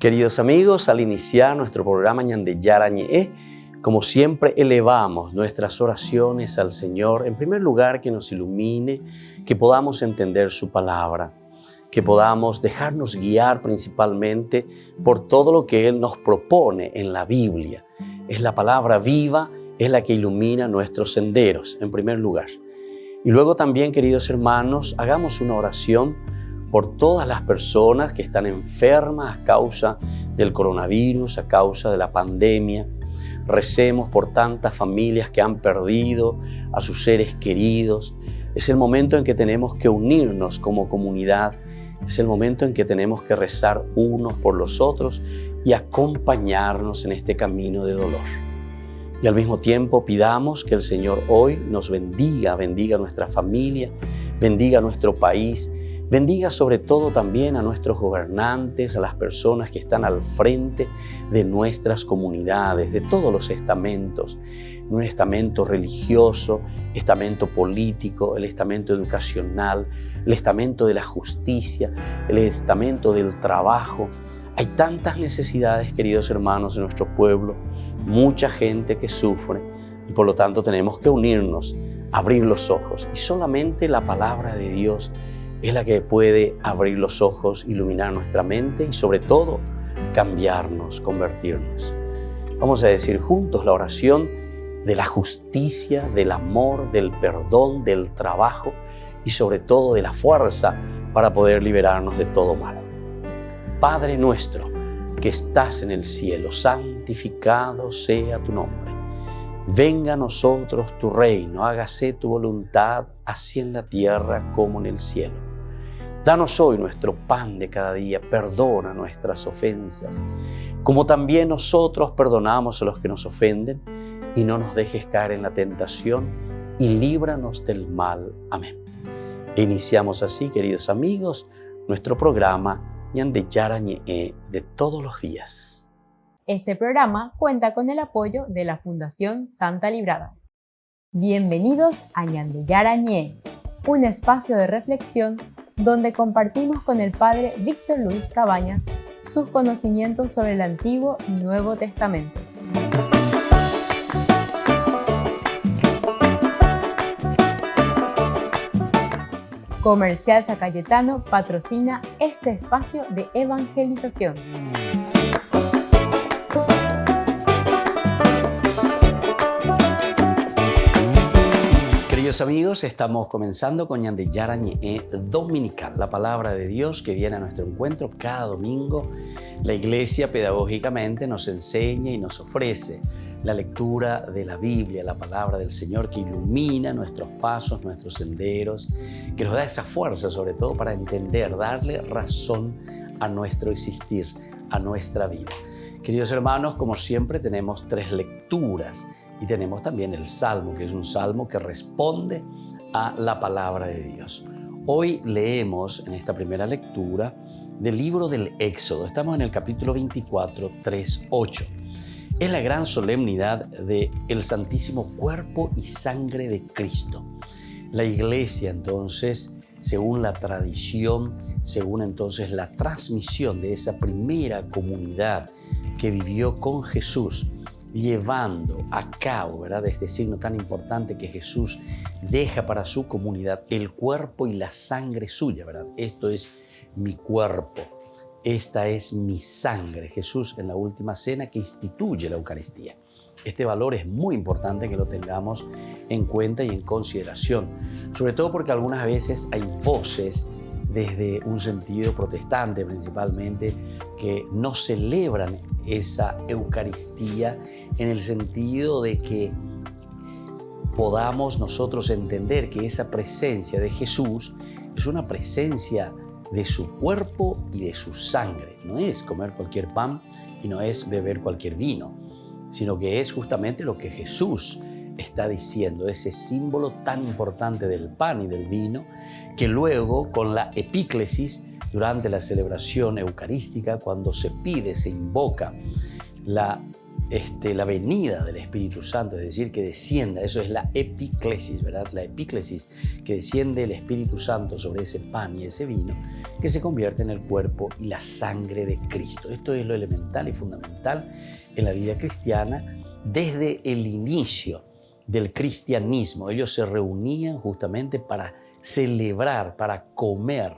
Queridos amigos, al iniciar nuestro programa Ñande Yarañe, como siempre elevamos nuestras oraciones al Señor, en primer lugar que nos ilumine, que podamos entender su palabra, que podamos dejarnos guiar principalmente por todo lo que Él nos propone en la Biblia. Es la palabra viva, es la que ilumina nuestros senderos, en primer lugar. Y luego también, queridos hermanos, hagamos una oración por todas las personas que están enfermas a causa del coronavirus, a causa de la pandemia. Recemos por tantas familias que han perdido a sus seres queridos. Es el momento en que tenemos que unirnos como comunidad. Es el momento en que tenemos que rezar unos por los otros y acompañarnos en este camino de dolor. Y al mismo tiempo pidamos que el Señor hoy nos bendiga nuestra familia, bendiga nuestro país, bendiga sobre todo también a nuestros gobernantes, a las personas que están al frente de nuestras comunidades, de todos los estamentos, un estamento religioso, estamento político, el estamento educacional, el estamento de la justicia, el estamento del trabajo. Hay tantas necesidades, queridos hermanos, en nuestro pueblo, mucha gente que sufre y por lo tanto tenemos que unirnos, abrir los ojos y solamente la palabra de Dios es la que puede abrir los ojos, iluminar nuestra mente y sobre todo cambiarnos, convertirnos. Vamos a decir juntos la oración de la justicia, del amor, del perdón, del trabajo y sobre todo de la fuerza para poder liberarnos de todo mal. Padre nuestro que estás en el cielo, santificado sea tu nombre. Venga a nosotros tu reino, hágase tu voluntad, así en la tierra como en el cielo. Danos hoy nuestro pan de cada día, perdona nuestras ofensas, como también nosotros perdonamos a los que nos ofenden, y no nos dejes caer en la tentación, y líbranos del mal. Amén. E iniciamos así, queridos amigos, nuestro programa Ñande Yarañe de todos los días. Este programa cuenta con el apoyo de la Fundación Santa Librada. Bienvenidos a Ñande Yarañe, un espacio de reflexión donde compartimos con el Padre Víctor Luis Cabañas sus conocimientos sobre el Antiguo y Nuevo Testamento. Comercial San Cayetano patrocina este espacio de evangelización. Queridos amigos, estamos comenzando con Ñande Yarañe Dominical, la palabra de Dios que viene a nuestro encuentro cada domingo. La Iglesia pedagógicamente nos enseña y nos ofrece la lectura de la Biblia, la palabra del Señor que ilumina nuestros pasos, nuestros senderos, que nos da esa fuerza sobre todo para entender, darle razón a nuestro existir, a nuestra vida. Queridos hermanos, como siempre tenemos 3 lecturas. Y tenemos también el Salmo, que es un salmo que responde a la palabra de Dios. Hoy leemos en esta primera lectura del libro del Éxodo. Estamos en el capítulo 24, 3, 8. Es la gran solemnidad del Santísimo Cuerpo y Sangre de Cristo. La Iglesia, entonces, según la tradición, según entonces la transmisión de esa primera comunidad que vivió con Jesús, llevando a cabo, ¿verdad?, este signo tan importante que Jesús deja para su comunidad, el cuerpo y la sangre suya, ¿verdad? Esto es mi cuerpo, esta es mi sangre. Jesús en la última cena que instituye la Eucaristía. Este valor es muy importante que lo tengamos en cuenta y en consideración, sobre todo porque algunas veces hay voces desde un sentido protestante principalmente que no celebran esa Eucaristía en el sentido de que podamos nosotros entender que esa presencia de Jesús es una presencia de su cuerpo y de su sangre. No es comer cualquier pan y no es beber cualquier vino, sino que es justamente lo que Jesús está diciendo, ese símbolo tan importante del pan y del vino, que luego con la epíclesis, durante la celebración eucarística, cuando se pide, se invoca la la venida del Espíritu Santo, es decir, que descienda, eso es la epiclesis, ¿verdad? La epiclesis, que desciende el Espíritu Santo sobre ese pan y ese vino, que se convierte en el cuerpo y la sangre de Cristo. Esto es lo elemental y fundamental en la vida cristiana desde el inicio del cristianismo. Ellos se reunían justamente para celebrar, para comer,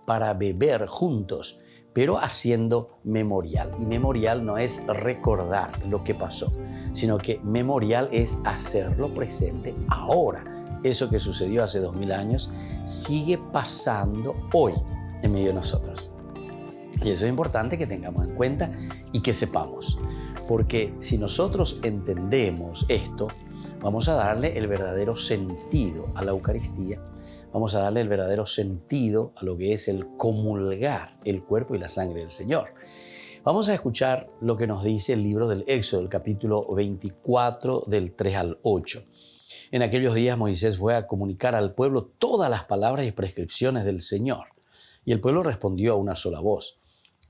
para beber juntos, pero haciendo memorial. Y memorial no es recordar lo que pasó, sino que memorial es hacerlo presente ahora. Eso que sucedió hace 2000 años sigue pasando hoy en medio de nosotros. Y eso es importante que tengamos en cuenta y que sepamos, porque si nosotros entendemos esto, vamos a darle el verdadero sentido a la Eucaristía. Vamos a darle el verdadero sentido a lo que es el comulgar el cuerpo y la sangre del Señor. Vamos a escuchar lo que nos dice el libro del Éxodo, el capítulo 24, del 3 al 8. En aquellos días Moisés fue a comunicar al pueblo todas las palabras y prescripciones del Señor. Y el pueblo respondió a una sola voz: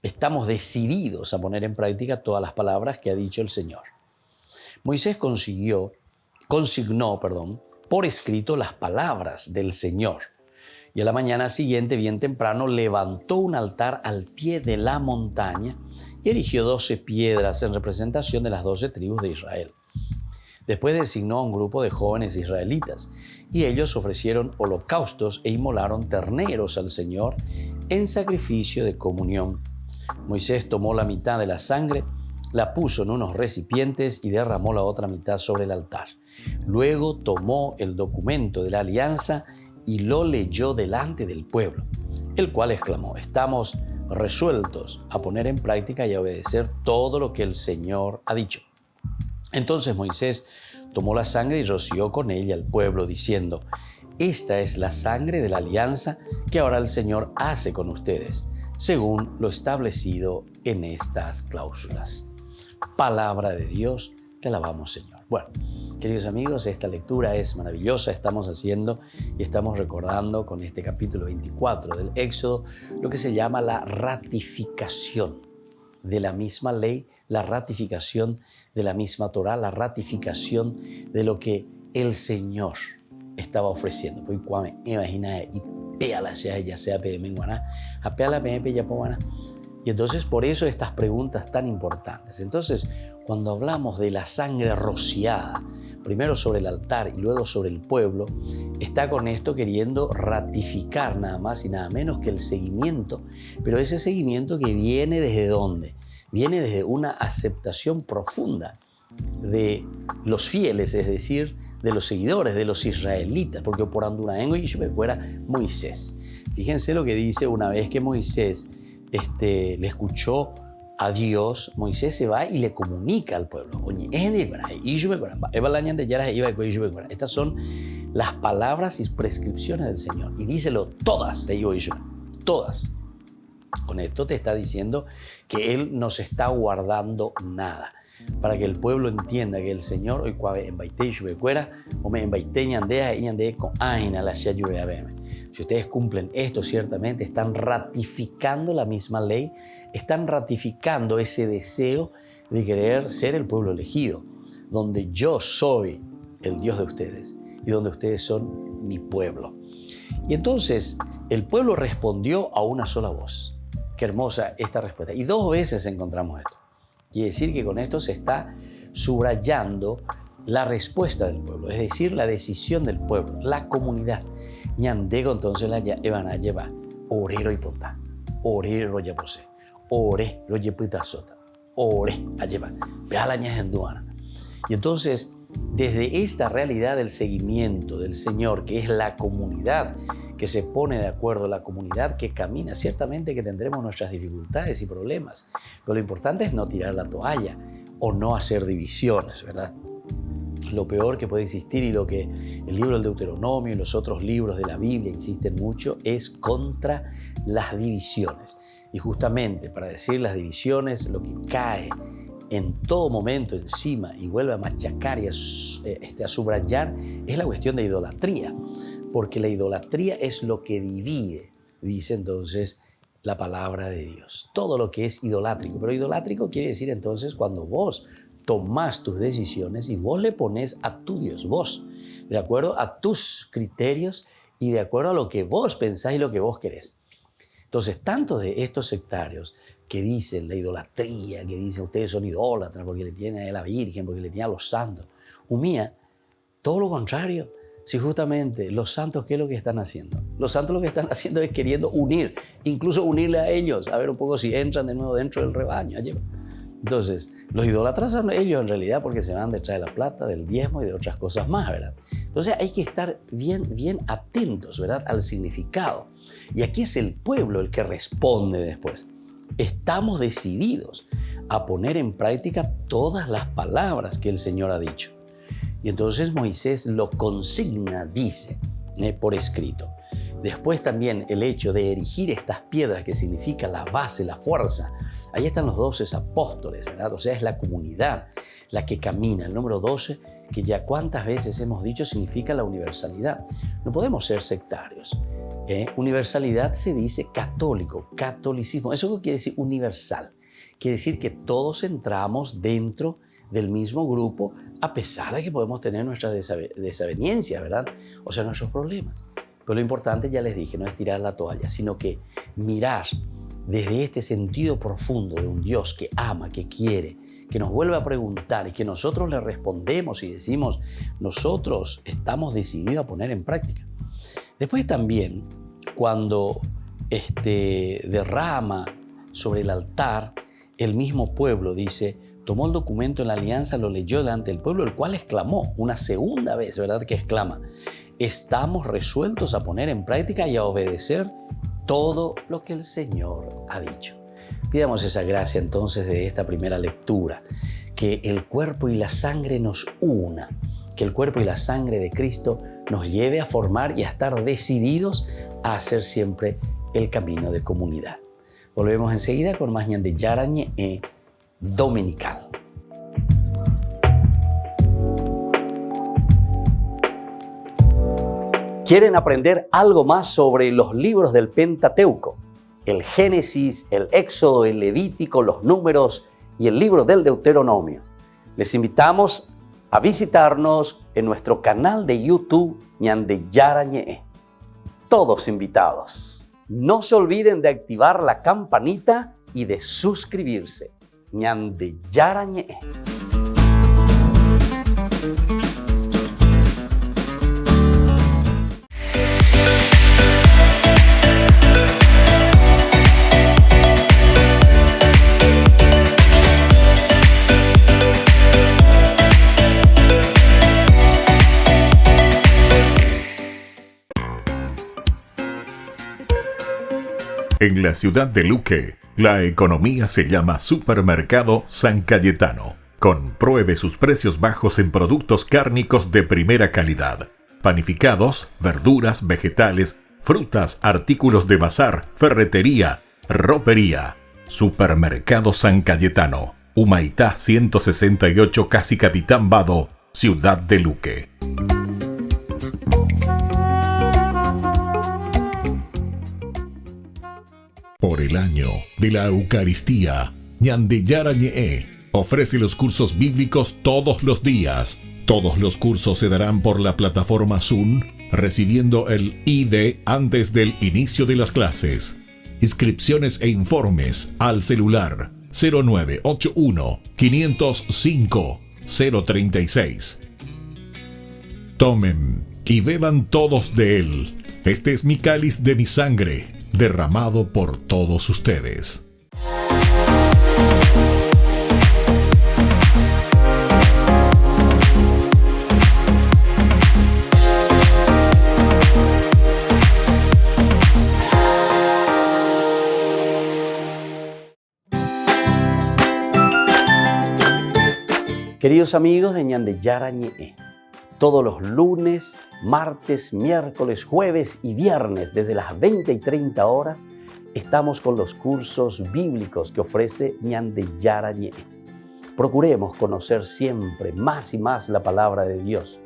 estamos decididos a poner en práctica todas las palabras que ha dicho el Señor. Moisés consignó, por escrito las palabras del Señor. Y a la mañana siguiente, bien temprano, levantó un altar al pie de la montaña y erigió 12 piedras en representación de las 12 tribus de Israel. Después designó a un grupo de jóvenes israelitas y ellos ofrecieron holocaustos e inmolaron terneros al Señor en sacrificio de comunión. Moisés tomó la mitad de la sangre, la puso en unos recipientes y derramó la otra mitad sobre el altar. Luego tomó el documento de la alianza y lo leyó delante del pueblo, el cual exclamó: estamos resueltos a poner en práctica y a obedecer todo lo que el Señor ha dicho. Entonces Moisés tomó la sangre y roció con ella al pueblo, diciendo: esta es la sangre de la alianza que ahora el Señor hace con ustedes, según lo establecido en estas cláusulas. Palabra de Dios, te alabamos, Señor. Bueno, queridos amigos, esta lectura es maravillosa. Estamos haciendo y estamos recordando con este capítulo 24 del Éxodo lo que se llama la ratificación de la misma ley, la ratificación de la misma Torá, la ratificación de lo que el Señor estaba ofreciendo. Pues cuando imagina y pea la ya sea pemenguana, a pea la pemenguana. Y entonces por eso estas preguntas tan importantes. Entonces, cuando hablamos de la sangre rociada, primero sobre el altar y luego sobre el pueblo, está con esto queriendo ratificar nada más y nada menos que el seguimiento. Pero ese seguimiento que viene ¿desde dónde? Viene desde una aceptación profunda de los fieles, es decir, de los seguidores, de los israelitas, porque por Anduraengo y fuera Moisés. Fíjense lo que dice una vez que Moisés le escuchó a Dios, Moisés se va y le comunica al pueblo. Estas son las palabras y prescripciones del Señor. Y díselo todas, todas. Con esto te está diciendo que Él no se está guardando nada, para que el pueblo entienda que el Señor hoy si ustedes cumplen esto, ciertamente están ratificando la misma ley, están ratificando ese deseo de querer ser el pueblo elegido, donde yo soy el Dios de ustedes y donde ustedes son mi pueblo. Y entonces el pueblo respondió a una sola voz. Qué hermosa esta respuesta. Y 2 veces encontramos esto. Quiere decir que con esto se está subrayando la respuesta del pueblo, es decir, la decisión del pueblo, la comunidad. Ñandego entonces la van a llevar orero y ponta, orero ya posee, ore lo llepita sota, ore a llevar, vea la ñajenduana. Y entonces, desde esta realidad del seguimiento del Señor, que es la comunidad que se pone de acuerdo, la comunidad que camina, ciertamente que tendremos nuestras dificultades y problemas, pero lo importante es no tirar la toalla o no hacer divisiones, ¿verdad? Lo peor que puede existir y lo que el libro del Deuteronomio y los otros libros de la Biblia insisten mucho es contra las divisiones. Y justamente para decir las divisiones, lo que cae en todo momento encima y vuelve a machacar y a subrayar es la cuestión de idolatría, porque la idolatría es lo que divide, dice entonces la palabra de Dios. Todo lo que es idolátrico. Pero idolátrico quiere decir entonces cuando vos tomás tus decisiones y vos le pones a tu Dios, vos, de acuerdo a tus criterios y de acuerdo a lo que vos pensás y lo que vos querés. Entonces, tanto de estos sectarios que dicen la idolatría, que dicen ustedes son idólatras porque le tienen a la Virgen, porque le tienen a los santos, humilla, todo lo contrario. Si justamente los santos, ¿qué es lo que están haciendo? Los santos lo que están haciendo es queriendo unir, incluso unirle a ellos, a ver un poco si entran de nuevo dentro del rebaño. Entonces, los idólatras son ellos en realidad porque se van detrás de la plata, del diezmo y de otras cosas más, ¿verdad? Entonces hay que estar bien atentos, ¿verdad?, al significado. Y aquí es el pueblo el que responde después. Estamos decididos a poner en práctica todas las palabras que el Señor ha dicho. Y entonces Moisés lo consigna, dice, por escrito. Después también el hecho de erigir estas piedras, que significa la base, la fuerza. Ahí están los 12 apóstoles, ¿verdad? O sea, es la comunidad la que camina. El número 12, que ya cuántas veces hemos dicho, significa la universalidad. No podemos ser sectarios. Universalidad se dice católico, catolicismo. ¿Eso qué quiere decir universal? Quiere decir que todos entramos dentro del mismo grupo, a pesar de que podemos tener nuestras desavenencias, ¿verdad? O sea, nuestros problemas. Pero lo importante, ya les dije, no es tirar la toalla, sino que mirar desde este sentido profundo de un Dios que ama, que quiere, que nos vuelve a preguntar y que nosotros le respondemos y decimos, nosotros estamos decididos a poner en práctica. Después también, cuando derrama sobre el altar, el mismo pueblo dice, tomó el documento en la alianza, lo leyó delante del pueblo, el cual exclamó una segunda vez, ¿verdad?, que exclama, estamos resueltos a poner en práctica y a obedecer todo lo que el Señor ha dicho. Pidamos esa gracia entonces de esta primera lectura, que el cuerpo y la sangre nos una, que el cuerpo y la sangre de Cristo nos lleve a formar y a estar decididos a hacer siempre el camino de comunidad. Volvemos enseguida con más Ñande Yarañe Dominical. ¿Quieren aprender algo más sobre los libros del Pentateuco? El Génesis, el Éxodo, el Levítico, los Números y el libro del Deuteronomio. Les invitamos a visitarnos en nuestro canal de YouTube Ñande Yarañe. Todos invitados. No se olviden de activar la campanita y de suscribirse. Ñande Yarañe. En la ciudad de Luque, la economía se llama Supermercado San Cayetano. Compruebe sus precios bajos en productos cárnicos de primera calidad. Panificados, verduras, vegetales, frutas, artículos de bazar, ferretería, ropería. Supermercado San Cayetano, Humaitá 168, Casi Capitán Vado, ciudad de Luque. Por el año de la Eucaristía, Ñande Yarañe ofrece los cursos bíblicos todos los días. Todos los cursos se darán por la plataforma Zoom, recibiendo el ID antes del inicio de las clases. Inscripciones e informes al celular 0981 505 036. Tomen y beban todos de él. Este es mi cáliz de mi sangre, derramado por todos ustedes. Queridos amigos de Ñande Yarañe, todos los lunes, martes, miércoles, jueves y viernes desde las 20 y 30 horas estamos con los cursos bíblicos que ofrece Ñande Yarañe. Procuremos conocer siempre más y más la palabra de Dios,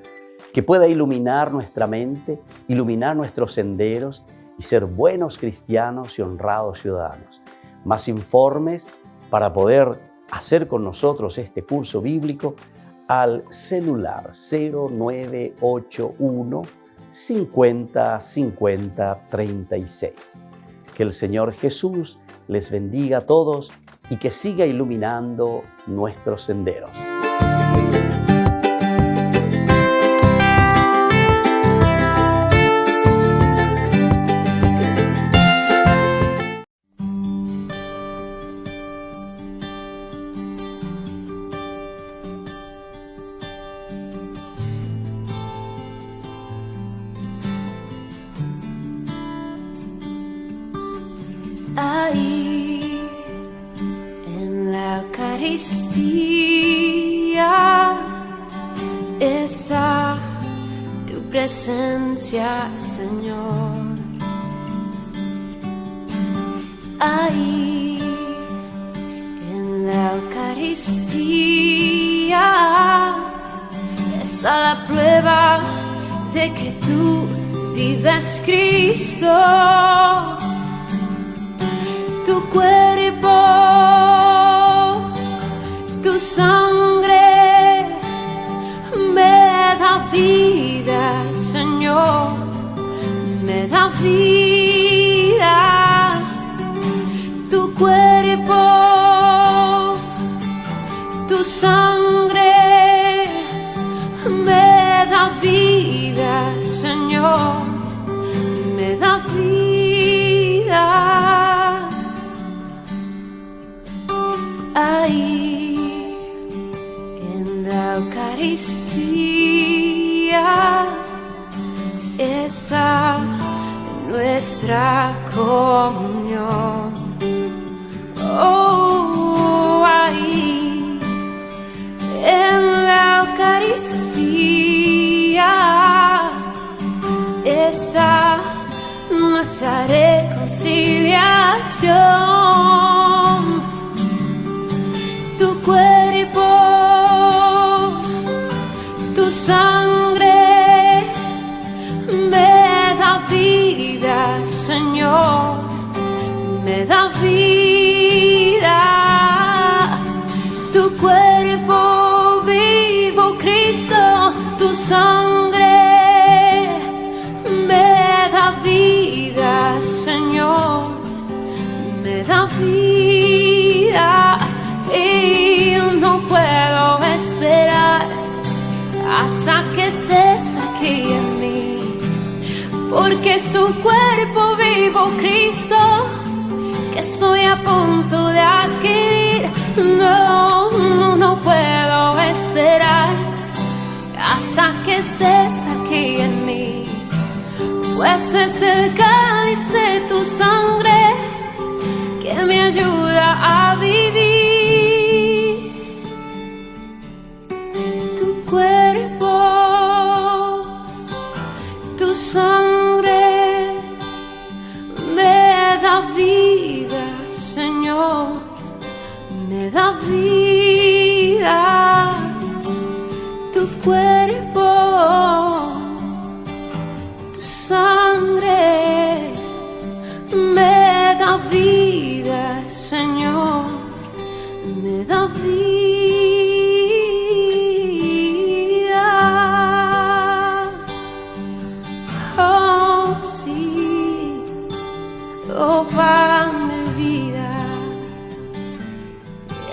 que pueda iluminar nuestra mente, iluminar nuestros senderos y ser buenos cristianos y honrados ciudadanos. Más informes para poder hacer con nosotros este curso bíblico al celular 0981 50 50 36. Que el Señor Jesús les bendiga a todos y que siga iluminando nuestros senderos. Ahí en la Eucaristía está tu presencia, Señor. Ahí en la Eucaristía está la prueba de que tú vives, Cristo. Tu cuerpo, tu sangre me da vida, Señor, me da vida. Tu cuerpo, tu sangre me da vida, Señor, me da vida. Ahí en la Eucaristía está nuestra comunión. Oh, ahí en la Eucaristía está nuestra reconciliación. Tu cuerpo, tu sangre me da vida, Señor, me da vida. Tu cuerpo vivo, Cristo, tu sangre me da vida, Señor, me da vida. Y no puedo esperar hasta que estés aquí en mí, porque su cuerpo vivo, Cristo, que estoy a punto de adquirir. No puedo esperar hasta que estés aquí en mí, pues es el cáliz de tu sangre que me ayuda a vivir. Cuerpo, tu sangre me da vida, Señor, me da vida. Tu cuerpo, tu sangre me da vida, Señor, me da vida. Oh, pan de vida,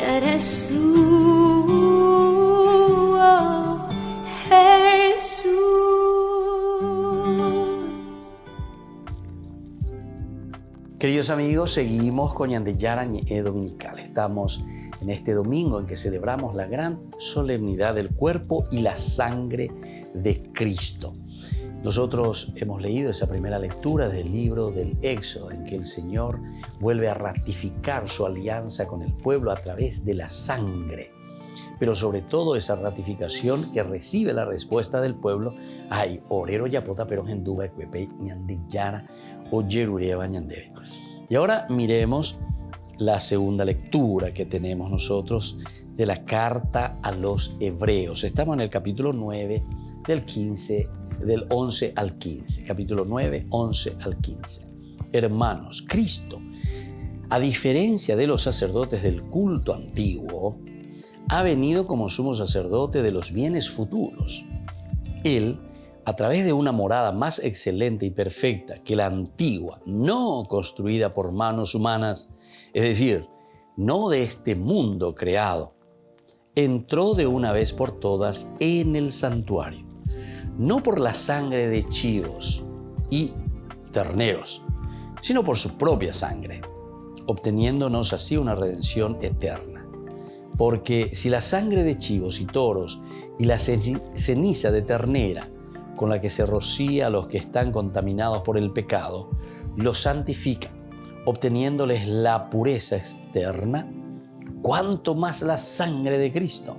eres tú, oh, Jesús. Queridos amigos, seguimos con Ñandeyarañe Dominical. Estamos en este domingo en que celebramos la gran solemnidad del cuerpo y la sangre de Cristo. Nosotros hemos leído esa primera lectura del libro del Éxodo, en que el Señor vuelve a ratificar su alianza con el pueblo a través de la sangre. Pero sobre todo esa ratificación que recibe la respuesta del pueblo, ay, orero yapota pero genduba ecuepe ñandillara o yerureba ñandebe. Y ahora miremos la segunda lectura que tenemos nosotros de la carta a los Hebreos. Estamos en el capítulo 9 del 11 al 15. Capítulo 9, 11 al 15. hermanos, Cristo, a diferencia de los sacerdotes del culto antiguo, ha venido como sumo sacerdote de los bienes futuros. Él, a través de una morada más excelente y perfecta que la antigua, no construida por manos humanas, es decir, no de este mundo creado, entró de una vez por todas en el santuario, no por la sangre de chivos y terneros, sino por su propia sangre, obteniéndonos así una redención eterna. Porque si la sangre de chivos y toros y la ceniza de ternera con la que se rocía a los que están contaminados por el pecado, los santifica, obteniéndoles la pureza externa, cuánto más la sangre de Cristo,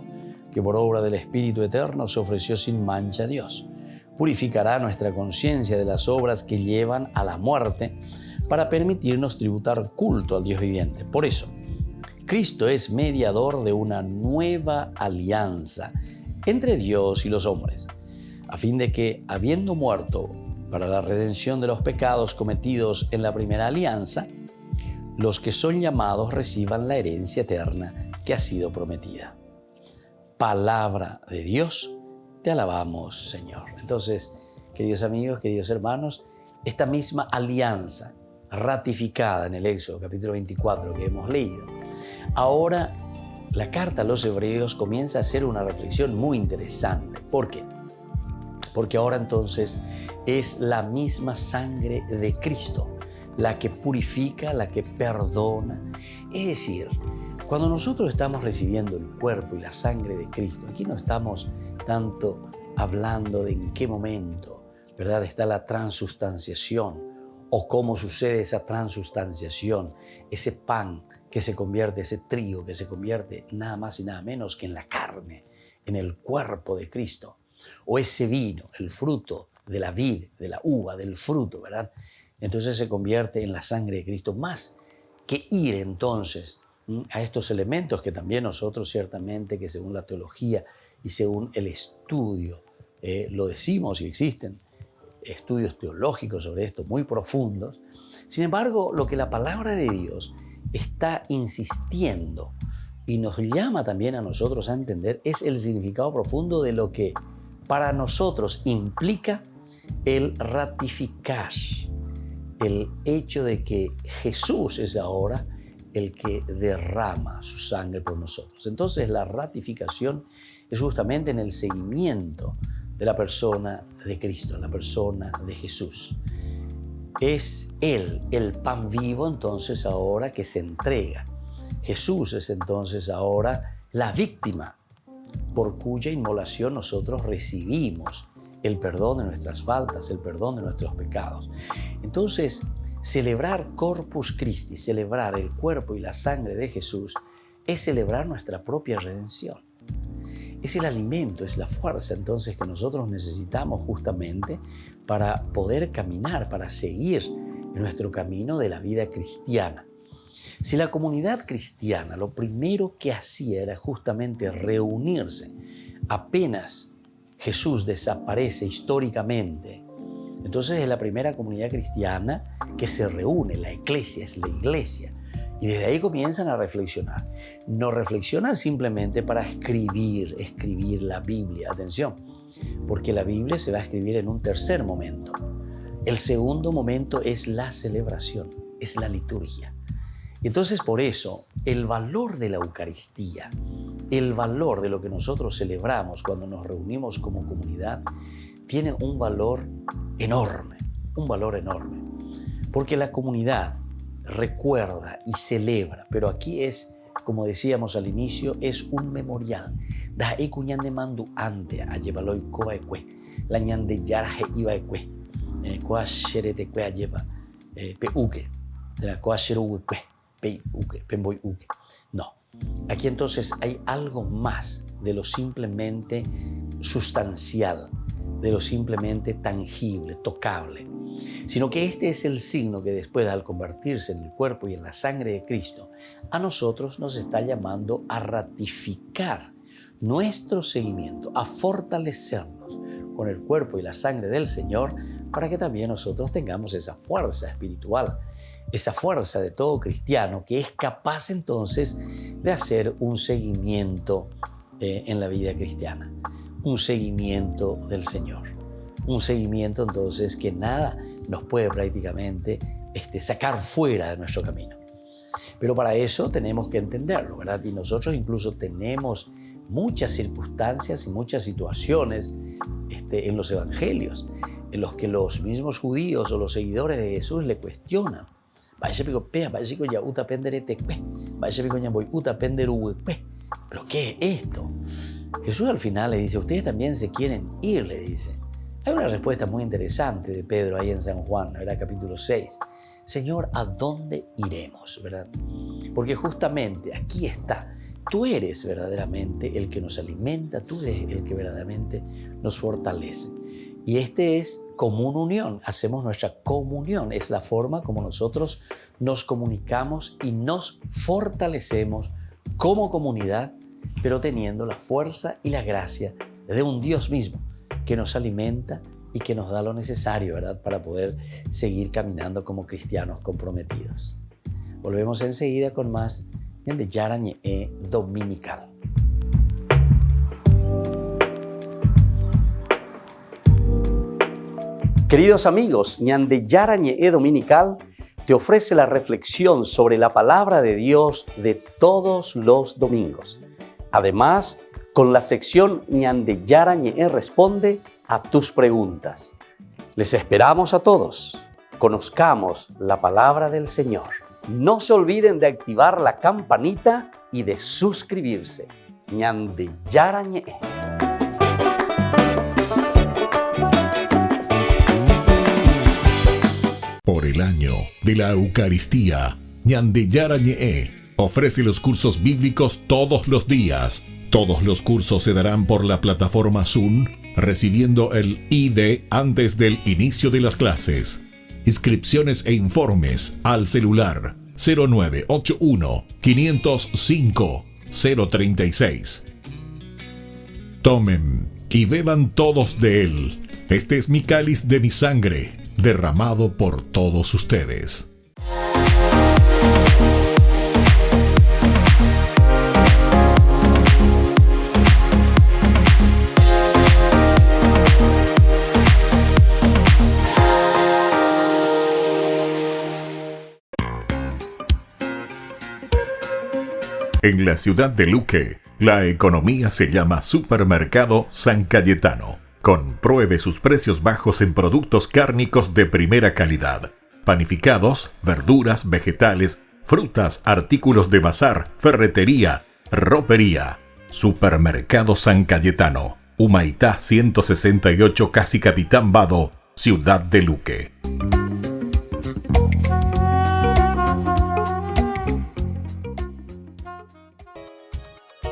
que por obra del Espíritu Eterno se ofreció sin mancha a Dios, purificará nuestra conciencia de las obras que llevan a la muerte para permitirnos tributar culto al Dios viviente. Por eso, Cristo es mediador de una nueva alianza entre Dios y los hombres, a fin de que, habiendo muerto para la redención de los pecados cometidos en la primera alianza, los que son llamados reciban la herencia eterna que ha sido prometida. Palabra de Dios, te alabamos, Señor. Entonces, queridos amigos, queridos hermanos, esta misma alianza ratificada en el Éxodo capítulo 24 que hemos leído, ahora la carta a los hebreos comienza a hacer una reflexión muy interesante. ¿Por qué? Porque ahora entonces es la misma sangre de Cristo la que purifica, la que perdona. Es decir, cuando nosotros estamos recibiendo el cuerpo y la sangre de Cristo, aquí no estamos tanto hablando de en qué momento, ¿verdad?, está la transustanciación o cómo sucede esa transustanciación, ese pan que se convierte, ese trigo que se convierte nada más y nada menos que en la carne, en el cuerpo de Cristo, o ese vino, el fruto de la vid, de la uva, del fruto, ¿verdad? Entonces se convierte en la sangre de Cristo, más que ir entonces a estos elementos que también nosotros ciertamente, que según la teología y según el estudio lo decimos, y existen estudios teológicos sobre esto muy profundos. Sin embargo, lo que la palabra de Dios está insistiendo y nos llama también a nosotros a entender es el significado profundo de lo que para nosotros implica el ratificar, el hecho de que Jesús es ahora el que derrama su sangre por nosotros. Entonces la ratificación es justamente en el seguimiento de la persona de Cristo, en la persona de Jesús. Es Él, el pan vivo, entonces ahora que se entrega. Jesús es entonces ahora la víctima por cuya inmolación nosotros recibimos el perdón de nuestras faltas, el perdón de nuestros pecados. Entonces, celebrar Corpus Christi, celebrar el cuerpo y la sangre de Jesús, es celebrar nuestra propia redención. Es el alimento, es la fuerza entonces que nosotros necesitamos justamente para poder caminar, para seguir en nuestro camino de la vida cristiana. Si la comunidad cristiana lo primero que hacía era justamente reunirse apenas Jesús desaparece históricamente, entonces es la primera comunidad cristiana que se reúne, la iglesia, es la iglesia. Y desde ahí comienzan a reflexionar. No reflexionan simplemente para escribir la Biblia. Atención, porque la Biblia se va a escribir en un tercer momento. El segundo momento es la celebración, es la liturgia. Y entonces por eso el valor de la Eucaristía, el valor de lo que nosotros celebramos cuando nos reunimos como comunidad, tiene un valor enorme, porque la comunidad recuerda y celebra, pero aquí es, como decíamos al inicio, es un memorial. Da ekuñande mandu ante a llevaloy koba ekwe, la ñande yaraje iba ekwe, koa sherete kwe a lleva pe uke, de la koa sheru ukwe, pe uke, pemboy uke. No, aquí entonces hay algo más de lo simplemente sustancial, de lo simplemente tangible, tocable, sino que este es el signo que después, al convertirse en el cuerpo y en la sangre de Cristo, a nosotros nos está llamando a ratificar nuestro seguimiento, a fortalecernos con el cuerpo y la sangre del Señor para que también nosotros tengamos esa fuerza espiritual, esa fuerza de todo cristiano que es capaz entonces de hacer un seguimiento en la vida cristiana, un seguimiento del Señor, un seguimiento entonces que nada nos puede prácticamente sacar fuera de nuestro camino. Pero para eso tenemos que entenderlo, ¿verdad? Y nosotros incluso tenemos muchas circunstancias y muchas situaciones en los evangelios en los que los mismos judíos o los seguidores de Jesús le cuestionan. ¿Pero qué es esto? Jesús al final le dice, ustedes también se quieren ir, le dice. Hay una respuesta muy interesante de Pedro ahí en San Juan, ¿verdad? Capítulo 6. Señor, ¿a dónde iremos? ¿Verdad? Porque justamente aquí está. Tú eres verdaderamente el que nos alimenta, tú eres el que verdaderamente nos fortalece. Y es común unión, hacemos nuestra comunión, es la forma como nosotros nos comunicamos y nos fortalecemos como comunidad, pero teniendo la fuerza y la gracia de un Dios mismo que nos alimenta y que nos da lo necesario, ¿verdad?, para poder seguir caminando como cristianos comprometidos. Volvemos enseguida con más de Yarañé Dominical. Queridos amigos, Ñande Yarañé Dominical te ofrece la reflexión sobre la palabra de Dios de todos los domingos. Además, con la sección Ñande Yarañé responde a tus preguntas. Les esperamos a todos. Conozcamos la palabra del Señor. No se olviden de activar la campanita y de suscribirse. Ñande Yarañé. Por el año de la Eucaristía, Ñande Yarañé ofrece los cursos bíblicos todos los días. Todos los cursos se darán por la plataforma Zoom, recibiendo el ID antes del inicio de las clases. Inscripciones e informes al celular 0981 505 036. Tomen y beban todos de él. Este es mi cáliz de mi sangre, derramado por todos ustedes. En la ciudad de Luque, la economía se llama Supermercado San Cayetano. Compruebe sus precios bajos en productos cárnicos de primera calidad. Panificados, verduras, vegetales, frutas, artículos de bazar, ferretería, ropería. Supermercado San Cayetano. Humaitá 168, Casi Capitán Vado, ciudad de Luque.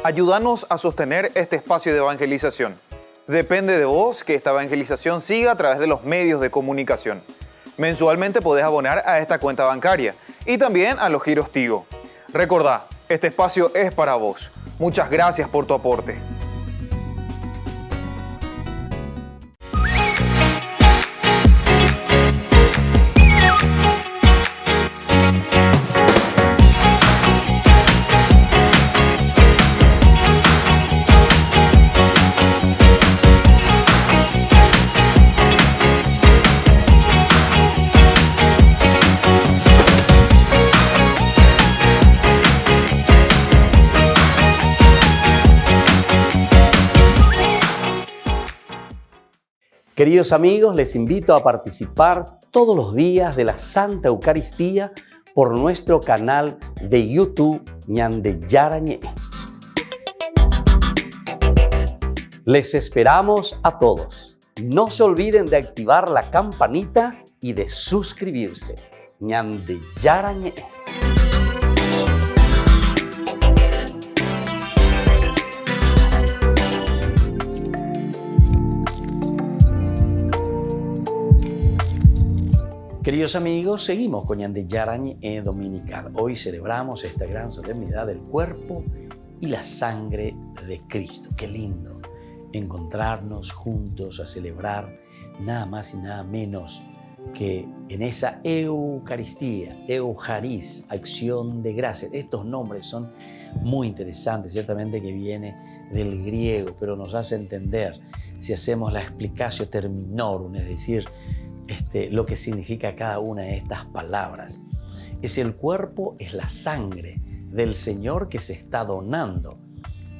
Ayúdanos a sostener este espacio de evangelización. Depende de vos que esta evangelización siga a través de los medios de comunicación. Mensualmente podés abonar a esta cuenta bancaria y también a los giros Tigo. Recordá, este espacio es para vos. Muchas gracias por tu aporte. Queridos amigos, les invito a participar todos los días de la Santa Eucaristía por nuestro canal de YouTube Ñande Yarañé. Les esperamos a todos. No se olviden de activar la campanita y de suscribirse. Ñande Yarañé. Queridos amigos, seguimos con Ñande Yarañé Dominical. Hoy celebramos esta gran solemnidad del cuerpo y la sangre de Cristo. Qué lindo encontrarnos juntos a celebrar nada más y nada menos que en esa Eucaristía, Eucharis, acción de gracias. Estos nombres son muy interesantes, ciertamente que viene del griego, pero nos hace entender, si hacemos la explicatio terminorum, es decir, lo que significa cada una de estas palabras. Es el cuerpo, es la sangre del Señor que se está donando.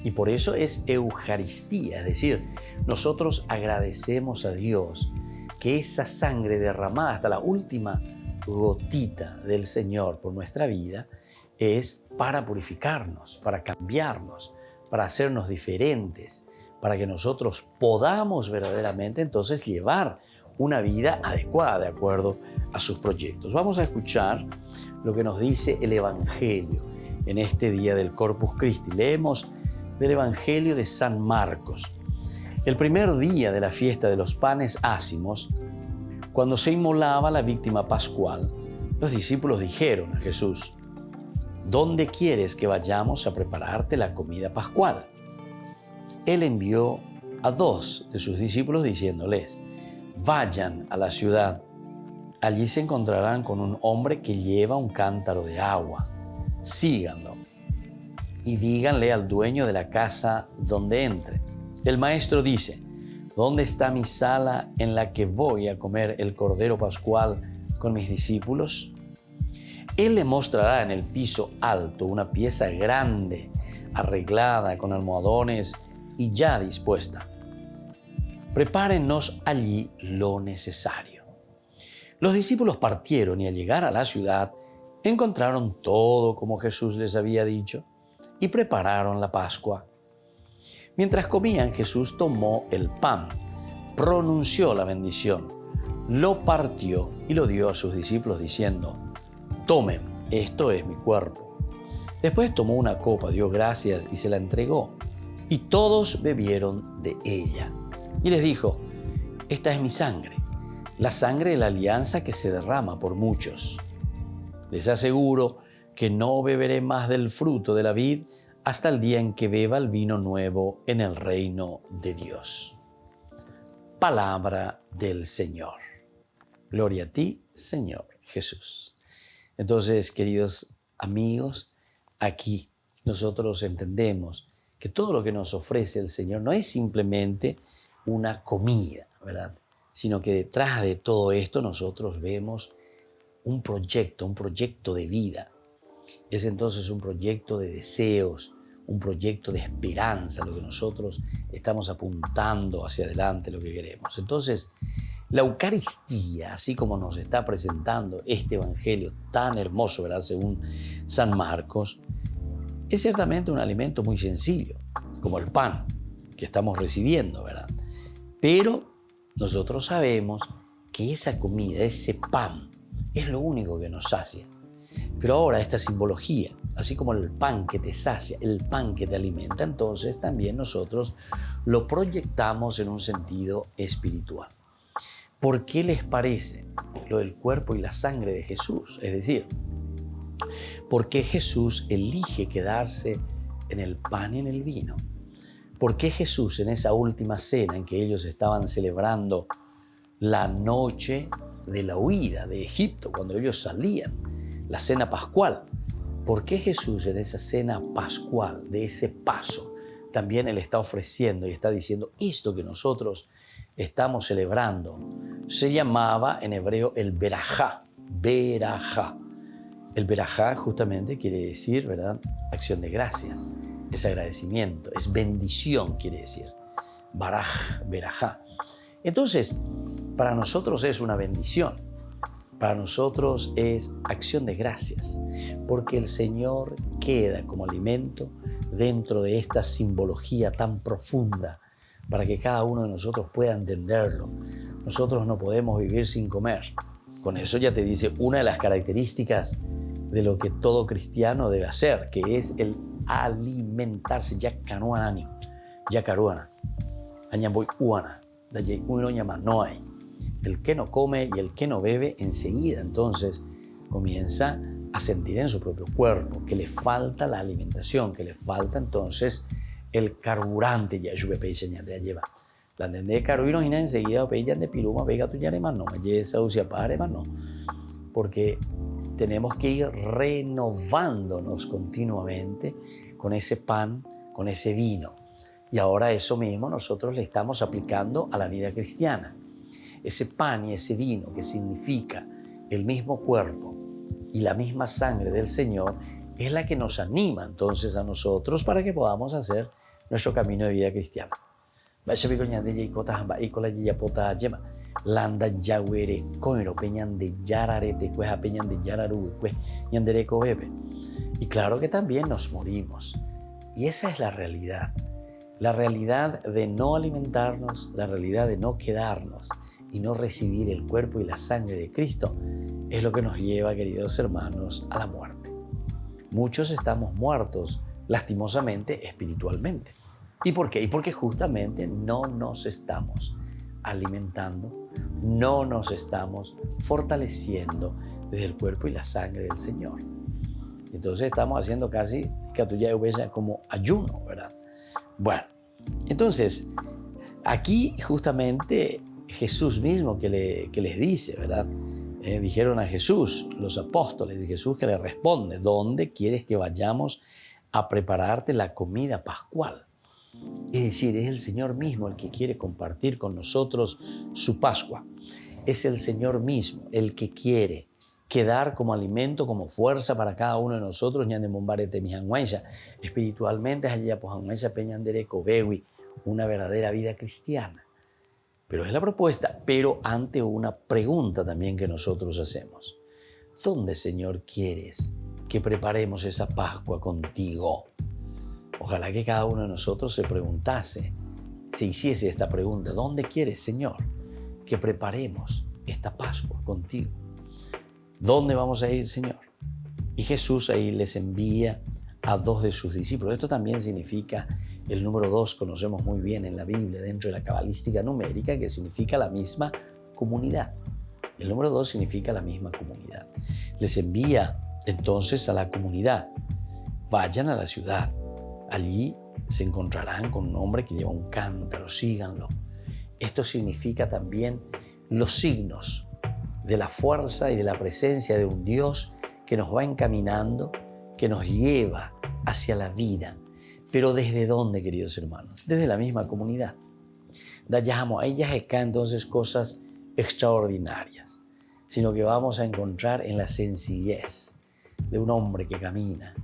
Y por eso es Eucaristía, es decir, nosotros agradecemos a Dios que esa sangre derramada hasta la última gotita del Señor por nuestra vida es para purificarnos, para cambiarnos, para hacernos diferentes, para que nosotros podamos verdaderamente entonces llevar una vida adecuada de acuerdo a sus proyectos. Vamos a escuchar lo que nos dice el Evangelio en este día del Corpus Christi. Leemos del Evangelio de San Marcos. El primer día de la fiesta de los panes ácimos, cuando se inmolaba la víctima pascual, los discípulos dijeron a Jesús: ¿dónde quieres que vayamos a prepararte la comida pascual? Él envió a 2 de sus discípulos diciéndoles: vayan a la ciudad. Allí se encontrarán con un hombre que lleva un cántaro de agua. Síganlo y díganle al dueño de la casa donde entre: el maestro dice, ¿dónde está mi sala en la que voy a comer el cordero pascual con mis discípulos? Él le mostrará en el piso alto una pieza grande, arreglada con almohadones y ya dispuesta. Prepárennos allí lo necesario. Los discípulos partieron y al llegar a la ciudad encontraron todo como Jesús les había dicho y prepararon la Pascua. Mientras comían, Jesús tomó el pan, pronunció la bendición, lo partió y lo dio a sus discípulos diciendo: tomen, esto es mi cuerpo. Después tomó una copa, dio gracias y se la entregó, y todos bebieron de ella. Y les dijo: esta es mi sangre, la sangre de la alianza que se derrama por muchos. Les aseguro que no beberé más del fruto de la vid hasta el día en que beba el vino nuevo en el reino de Dios. Palabra del Señor. Gloria a ti, Señor Jesús. Entonces, queridos amigos, aquí nosotros entendemos que todo lo que nos ofrece el Señor no es simplemente una comida, ¿verdad? Sino que detrás de todo esto nosotros vemos un proyecto de vida. Es entonces un proyecto de deseos, un proyecto de esperanza, lo que nosotros estamos apuntando hacia adelante, lo que queremos. Entonces, la Eucaristía, así como nos está presentando este Evangelio tan hermoso, ¿verdad?, según San Marcos, es ciertamente un alimento muy sencillo, como el pan que estamos recibiendo, ¿verdad? Pero nosotros sabemos que esa comida, ese pan, es lo único que nos sacia. Pero ahora esta simbología, así como el pan que te sacia, el pan que te alimenta, entonces también nosotros lo proyectamos en un sentido espiritual. ¿Por qué les parece lo del cuerpo y la sangre de Jesús? Es decir, ¿por qué Jesús elige quedarse en el pan y en el vino? ¿Por qué Jesús en esa última cena en que ellos estaban celebrando la noche de la huida de Egipto, cuando ellos salían, la cena pascual? ¿Por qué Jesús en esa cena pascual, de ese paso, también Él está ofreciendo y está diciendo esto que nosotros estamos celebrando? Se llamaba en hebreo el berajá, berajá. El berajá justamente quiere decir, ¿verdad?, acción de gracias, es agradecimiento, es bendición, quiere decir. Baraj, berajá. Entonces, para nosotros es una bendición, para nosotros es acción de gracias, porque el Señor queda como alimento dentro de esta simbología tan profunda, para que cada uno de nosotros pueda entenderlo. Nosotros no podemos vivir sin comer. Con eso ya te dice una de las características de lo que todo cristiano debe hacer, que es el alimentarse. Ya canuani, ya caruana, añamboy uana, daye uno llama no hay. El que no come y el que no bebe enseguida entonces comienza a sentir en su propio cuerpo que le falta la alimentación, que le falta entonces el carburante, ya lleva La entendé caro y no enseguida pedían de piruma, pega tu yarema, no, me esa usia para no. Porque tenemos que ir renovándonos continuamente con ese pan, con ese vino. Y ahora eso mismo nosotros le estamos aplicando a la vida cristiana. Ese pan y ese vino que significa el mismo cuerpo y la misma sangre del Señor es la que nos anima entonces a nosotros para que podamos hacer nuestro camino de vida cristiana. Landa yawere coiro peñan de yararete cueja peñan de yararu ñandereco bebe. Y claro que también nos morimos. Y esa es la realidad. La realidad de no alimentarnos, la realidad de no quedarnos y no recibir el cuerpo y la sangre de Cristo es lo que nos lleva, queridos hermanos, a la muerte. Muchos estamos muertos, lastimosamente, espiritualmente. ¿Y por qué? Y porque justamente no nos estamos alimentando, no nos estamos fortaleciendo desde el cuerpo y la sangre del Señor. Entonces estamos haciendo casi como ayuno, ¿verdad? Bueno, entonces aquí justamente Jesús mismo que les dice, ¿verdad? Dijeron a Jesús, los apóstoles de Jesús, que le responde: ¿dónde quieres que vayamos a prepararte la comida pascual? Es decir, es el Señor mismo el que quiere compartir con nosotros su Pascua. Es el Señor mismo el que quiere quedar como alimento, como fuerza para cada uno de nosotros. Espiritualmente, una verdadera vida cristiana. Pero es la propuesta, pero ante una pregunta también que nosotros hacemos. ¿Dónde, Señor, quieres que preparemos esa Pascua contigo? Ojalá que cada uno de nosotros se preguntase, se hiciese esta pregunta: ¿dónde quieres, Señor, que preparemos esta Pascua contigo? ¿Dónde vamos a ir, Señor? Y Jesús ahí les envía a 2 de sus discípulos. Esto también significa el número 2, conocemos muy bien en la Biblia, dentro de la cabalística numérica, que significa la misma comunidad. El número 2 significa la misma comunidad. Les envía entonces a la comunidad: vayan a la ciudad. Allí se encontrarán con un hombre que lleva un cántaro, síganlo. Esto significa también los signos de la fuerza y de la presencia de un Dios que nos va encaminando, que nos lleva hacia la vida. Pero ¿desde dónde, queridos hermanos? Desde la misma comunidad. Ahí ya se caen entonces cosas extraordinarias, sino que vamos a encontrar en la sencillez de un hombre que camina,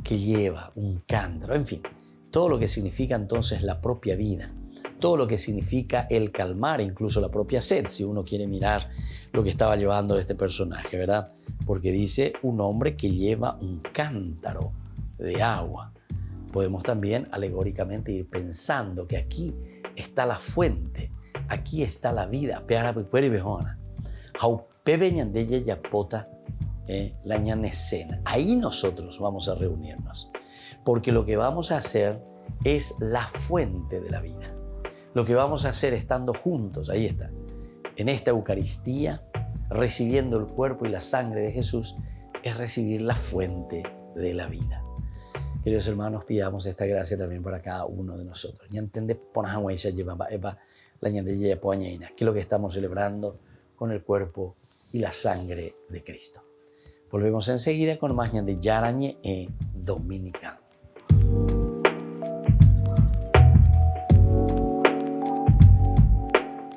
que lleva un cántaro, en fin, todo lo que significa entonces la propia vida, todo lo que significa el calmar incluso la propia sed, si uno quiere mirar lo que estaba llevando este personaje, ¿verdad? Porque dice un hombre que lleva un cántaro de agua. Podemos también alegóricamente ir pensando que aquí está la fuente, aquí está la vida. La ñanescena. Ahí nosotros vamos a reunirnos, porque lo que vamos a hacer es la fuente de la vida. Lo que vamos a hacer estando juntos, ahí está, en esta Eucaristía, recibiendo el cuerpo y la sangre de Jesús, es recibir la fuente de la vida. Queridos hermanos, pidamos esta gracia también para cada uno de nosotros. Ya entendé, que es lo que estamos celebrando con el cuerpo y la sangre de Cristo. Volvemos enseguida con más de Yarañe e Dominicano.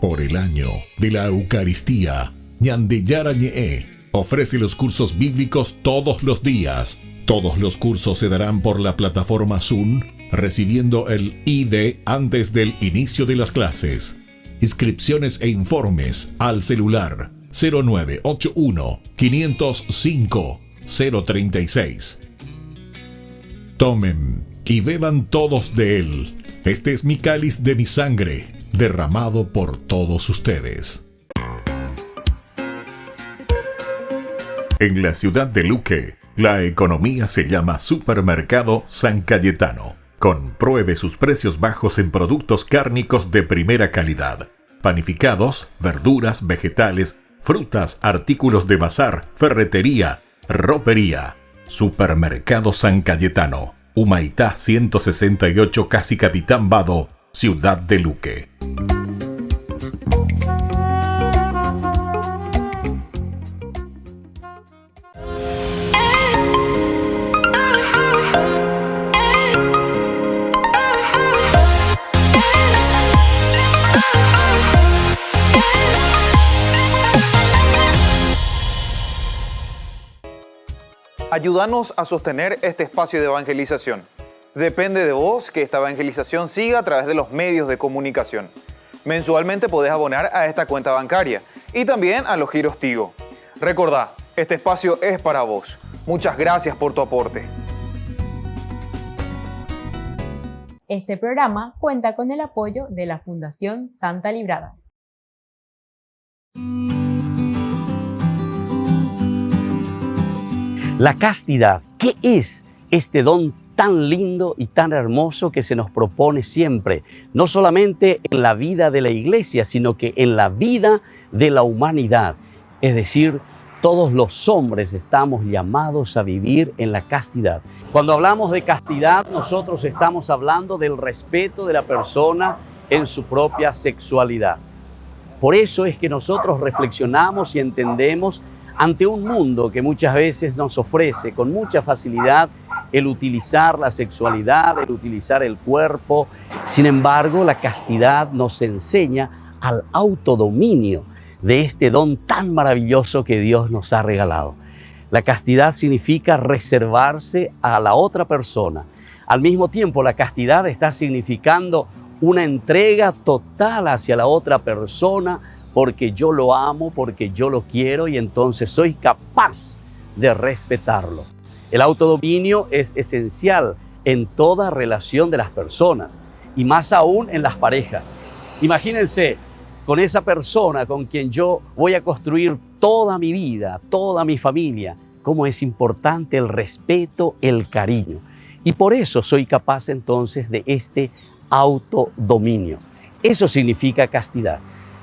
Por el año de la Eucaristía, Ñande Yarañe ofrece los cursos bíblicos todos los días. Todos los cursos se darán por la plataforma Zoom, recibiendo el ID antes del inicio de las clases. Inscripciones e informes al celular 0981 505 036. Tomen y beban todos de él. Este es mi cáliz de mi sangre, derramado por todos ustedes. En la ciudad de Luque, la economía se llama Supermercado San Cayetano. Compruebe sus precios bajos en productos cárnicos de primera calidad. Panificados, verduras, vegetales, frutas, artículos de bazar, ferretería, ropería. Supermercado San Cayetano, Humaitá 168, Casi Capitán Vado, Ciudad de Luque. Ayúdanos a sostener este espacio de evangelización. Depende de vos que esta evangelización siga a través de los medios de comunicación. Mensualmente podés abonar a esta cuenta bancaria y también a los giros Tigo. Recordá, este espacio es para vos. Muchas gracias por tu aporte. Este programa cuenta con el apoyo de la Fundación Santa Librada. La castidad, ¿qué es este don tan lindo y tan hermoso que se nos propone siempre? No solamente en la vida de la iglesia, sino que en la vida de la humanidad. Es decir, todos los hombres estamos llamados a vivir en la castidad. Cuando hablamos de castidad, nosotros estamos hablando del respeto de la persona en su propia sexualidad. Por eso es que nosotros reflexionamos y entendemos ante un mundo que muchas veces nos ofrece con mucha facilidad el utilizar la sexualidad, el utilizar el cuerpo. Sin embargo, la castidad nos enseña al autodominio de este don tan maravilloso que Dios nos ha regalado. La castidad significa reservarse a la otra persona. Al mismo tiempo, la castidad está significando una entrega total hacia la otra persona, porque yo lo amo, porque yo lo quiero y entonces soy capaz de respetarlo. El autodominio es esencial en toda relación de las personas y más aún en las parejas. Imagínense con esa persona con quien yo voy a construir toda mi vida, toda mi familia, cómo es importante el respeto, el cariño. Y por eso soy capaz entonces de este autodominio. Eso significa castidad.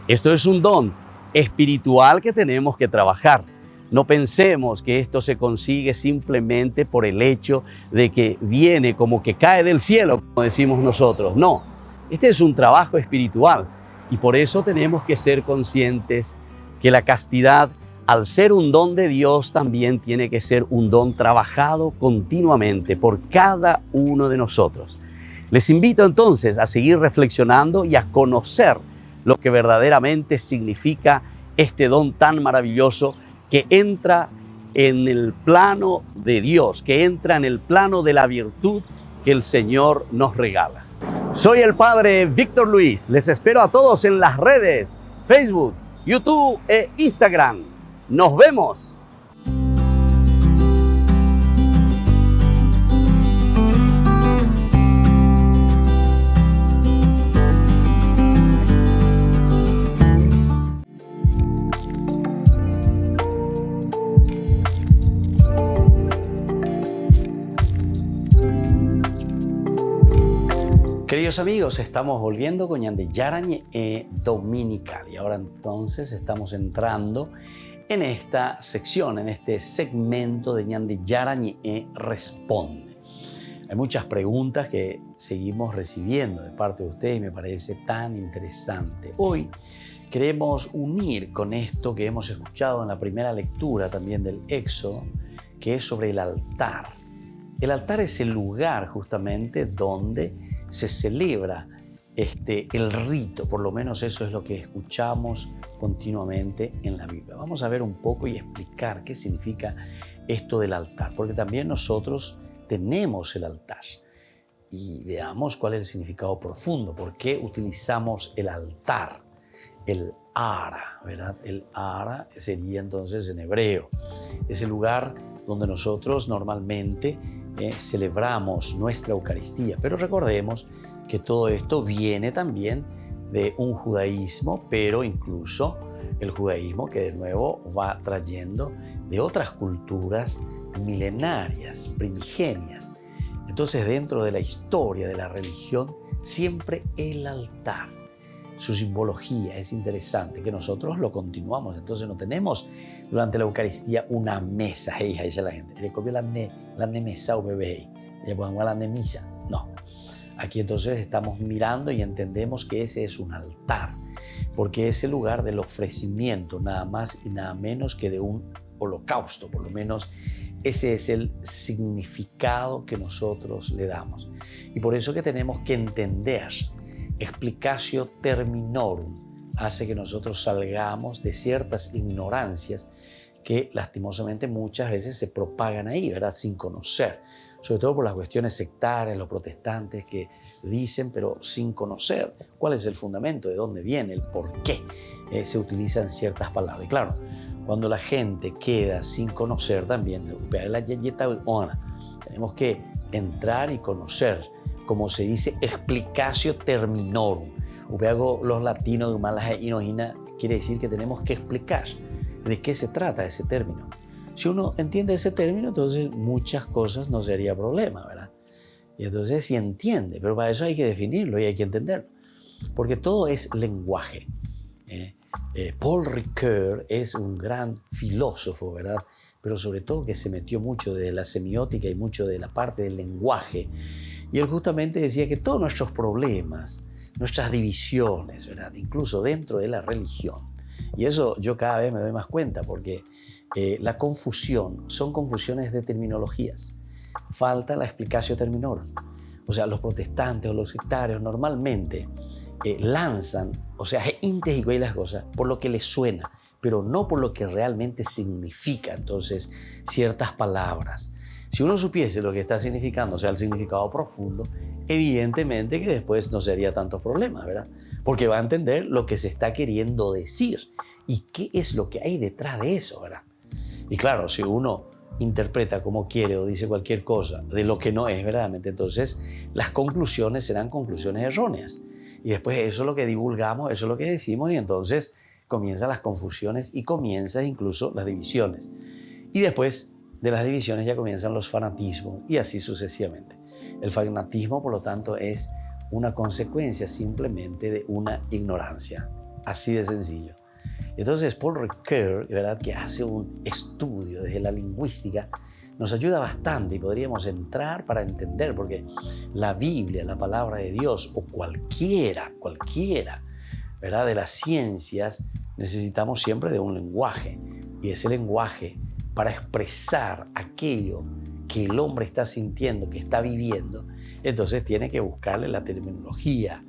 Esto es un don espiritual que tenemos que trabajar. No pensemos que esto se consigue simplemente por el hecho de que viene como que cae del cielo, como decimos nosotros. No, este es un trabajo espiritual y por eso tenemos que ser conscientes que la castidad, al ser un don de Dios, también tiene que ser un don trabajado continuamente por cada uno de nosotros. Les invito entonces a seguir reflexionando y a conocer lo que verdaderamente significa este don tan maravilloso que entra en el plano de Dios, que entra en el plano de la virtud que el Señor nos regala. Soy el Padre Víctor Luis. Les espero a todos en las redes, Facebook, YouTube e Instagram. ¡Nos vemos! Queridos amigos, estamos volviendo con Ñande Yarañe Dominical y ahora entonces estamos entrando en esta sección, en este segmento de Ñande Yarañe Responde. Hay muchas preguntas que seguimos recibiendo de parte de ustedes y me parece tan interesante. Hoy queremos unir con esto que hemos escuchado en la primera lectura también del Éxodo, que es sobre el altar. El altar es el lugar justamente donde se celebra el rito, por lo menos eso es lo que escuchamos continuamente en la Biblia. Vamos a ver un poco y explicar qué significa esto del altar, porque también nosotros tenemos el altar y veamos cuál es el significado profundo, por qué utilizamos el altar, el ara, ¿verdad? El ara sería entonces en hebreo, es el lugar donde nosotros normalmente celebramos nuestra Eucaristía, pero recordemos que todo esto viene también de un judaísmo, pero incluso el judaísmo que de nuevo va trayendo de otras culturas milenarias, primigenias. Entonces, dentro de la historia de la religión, siempre el altar, su simbología es interesante, que nosotros lo continuamos. Entonces no tenemos durante la Eucaristía una mesa, ahí dice la gente, le copió la mesa o bebé, le ponemos la misa. No, aquí entonces estamos mirando y entendemos que ese es un altar, porque es el lugar del ofrecimiento, nada más y nada menos que de un holocausto, por lo menos ese es el significado que nosotros le damos. Y por eso que tenemos que entender explicatio terminorum, hace que nosotros salgamos de ciertas ignorancias que lastimosamente muchas veces se propagan ahí, ¿verdad? Sin conocer, sobre todo por las cuestiones sectarias, los protestantes que dicen, pero sin conocer cuál es el fundamento, de dónde viene, el por qué se utilizan ciertas palabras. Y claro, cuando la gente queda sin conocer también, tenemos que entrar y conocer, como se dice, explicatio terminorum. Los latinos de Humalaje y Nohina quiere decir que tenemos que explicar de qué se trata ese término. Si uno entiende ese término, entonces muchas cosas no sería problema, ¿verdad? Y entonces sí entiende, pero para eso hay que definirlo y hay que entenderlo, porque todo es lenguaje. Paul Ricoeur es un gran filósofo, ¿verdad? Pero sobre todo que se metió mucho de la semiótica y mucho de la parte del lenguaje. Y él justamente decía que todos nuestros problemas, nuestras divisiones, ¿verdad? Incluso dentro de la religión. Y eso yo cada vez me doy más cuenta, porque la confusión son confusiones de terminologías. Falta la explicatio terminorum. O sea, los protestantes o los sectarios normalmente lanzan, o sea, y las cosas por lo que les suena, pero no por lo que realmente significa. Entonces, ciertas palabras. Si uno supiese lo que está significando, o sea, el significado profundo, evidentemente que después no sería tantos problemas, ¿verdad? Porque va a entender lo que se está queriendo decir y qué es lo que hay detrás de eso, ¿verdad? Y claro, si uno interpreta como quiere o dice cualquier cosa de lo que no es verdaderamente, entonces las conclusiones serán conclusiones erróneas. Y después eso es lo que divulgamos, eso es lo que decimos, y entonces comienzan las confusiones y comienzan incluso las divisiones. Y después de las divisiones ya comienzan los fanatismos y así sucesivamente. El fanatismo, por lo tanto, es una consecuencia simplemente de una ignorancia. Así de sencillo. Entonces, Paul Ricoeur, ¿verdad?, que hace un estudio desde la lingüística, nos ayuda bastante y podríamos entrar para entender, porque la Biblia, la palabra de Dios, o cualquiera, ¿verdad?, de las ciencias, necesitamos siempre de un lenguaje. Y ese lenguaje, para expresar aquello que el hombre está sintiendo, que está viviendo, entonces tiene que buscarle la terminología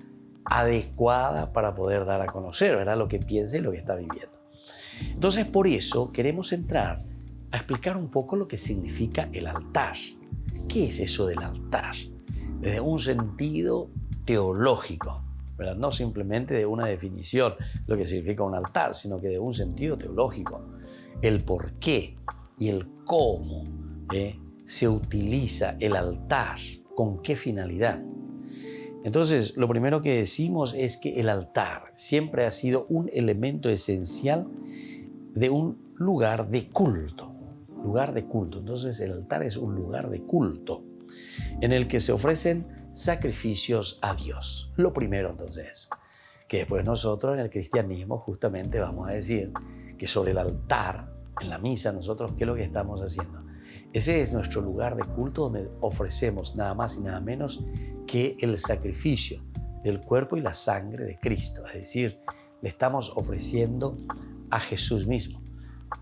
adecuada para poder dar a conocer, ¿verdad?, lo que piensa y lo que está viviendo. Entonces, por eso queremos entrar a explicar un poco lo que significa el altar. ¿Qué es eso del altar? Desde un sentido teológico, ¿verdad? No simplemente de una definición de lo que significa un altar, sino que de un sentido teológico. El por qué y el cómo se utiliza el altar, con qué finalidad. Entonces, lo primero que decimos es que el altar siempre ha sido un elemento esencial de un lugar de culto. Lugar de culto. Entonces, el altar es un lugar de culto en el que se ofrecen sacrificios a Dios. Lo primero, entonces, que después nosotros en el cristianismo justamente vamos a decir que sobre el altar, en la misa, nosotros, ¿qué es lo que estamos haciendo? Ese es nuestro lugar de culto donde ofrecemos nada más y nada menos que el sacrificio del cuerpo y la sangre de Cristo. Es decir, le estamos ofreciendo a Jesús mismo.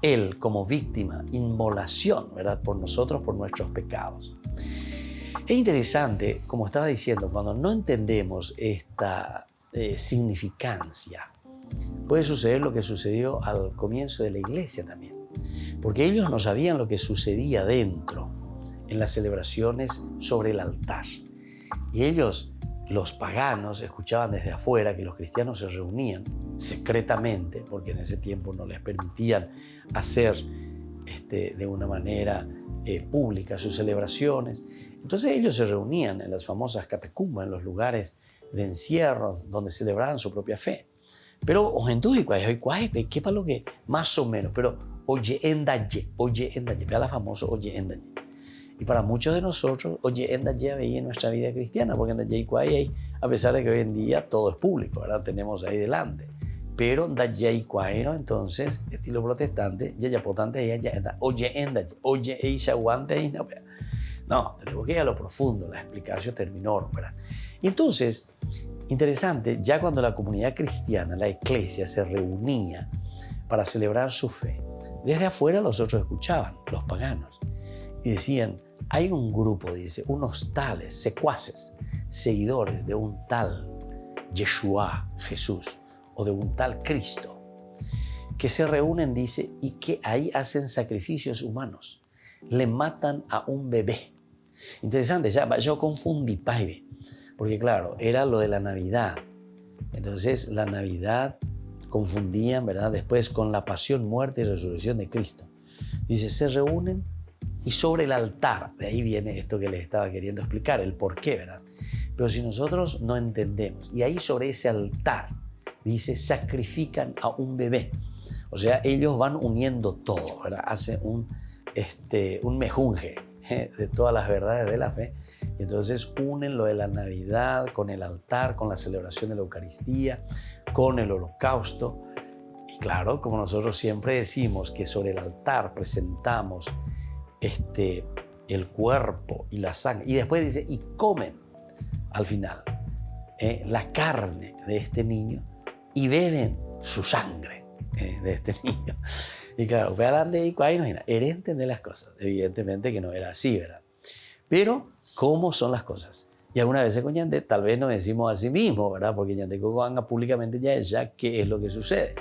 Él como víctima, inmolación, ¿verdad?, por nosotros, por nuestros pecados. Es interesante, como estaba diciendo, cuando no entendemos esta significancia, puede suceder lo que sucedió al comienzo de la iglesia también. Porque ellos no sabían lo que sucedía dentro, en las celebraciones sobre el altar. Y ellos, los paganos, escuchaban desde afuera que los cristianos se reunían secretamente, porque en ese tiempo no les permitían hacer de una manera pública sus celebraciones. Entonces ellos se reunían en las famosas catacumbas, en los lugares de encierro donde celebraban su propia fe. Pero ¿qué para lo que más o menos? Pero oye endaye, vea la famosa oye endaye. Y para muchos de nosotros, oye endaye veía en nuestra vida cristiana, porque endaye cuay, a pesar de que hoy en día todo es público, ¿verdad? Tenemos ahí delante. Pero endaye cuay, ¿no? Entonces, estilo protestante, ya potante, oye endaye, oye aguante, no, tenemos que ir a lo profundo, la explicación terminó, ¿verdad? Y entonces, interesante, ya cuando la comunidad cristiana, la iglesia, se reunía para celebrar su fe, desde afuera los otros escuchaban, los paganos, y decían, hay un grupo, dice, unos tales secuaces, seguidores de un tal Yeshua, Jesús, o de un tal Cristo. que se reúnen, dice, y que ahí hacen sacrificios humanos. Le matan a un bebé. Interesante, ya yo confundí, paibe, porque claro, era lo de la Navidad. Entonces la Navidad confundían, ¿verdad?, después con la pasión, muerte y resurrección de Cristo. Dice, se reúnen y sobre el altar, de ahí viene esto que les estaba queriendo explicar, el por qué, ¿verdad? Pero si nosotros no entendemos, y ahí sobre ese altar, dice, sacrifican a un bebé. O sea, ellos van uniendo todo, ¿verdad? Hacen un mejunje de todas las verdades de la fe. Y entonces unen lo de la Navidad con el altar, con la celebración de la Eucaristía, con el holocausto. Y claro, como nosotros siempre decimos que sobre el altar presentamos el cuerpo y la sangre. Y después dice, y comen al final la carne de este niño y beben su sangre de este niño. Y claro, vean de ahí no era entender las cosas. Evidentemente que no era así, ¿verdad? Pero, ¿cómo son las cosas? Y algunas veces con Ñande tal vez nos decimos a sí mismo, ¿verdad? Porque Ñande Coganga públicamente ya qué es lo que sucede.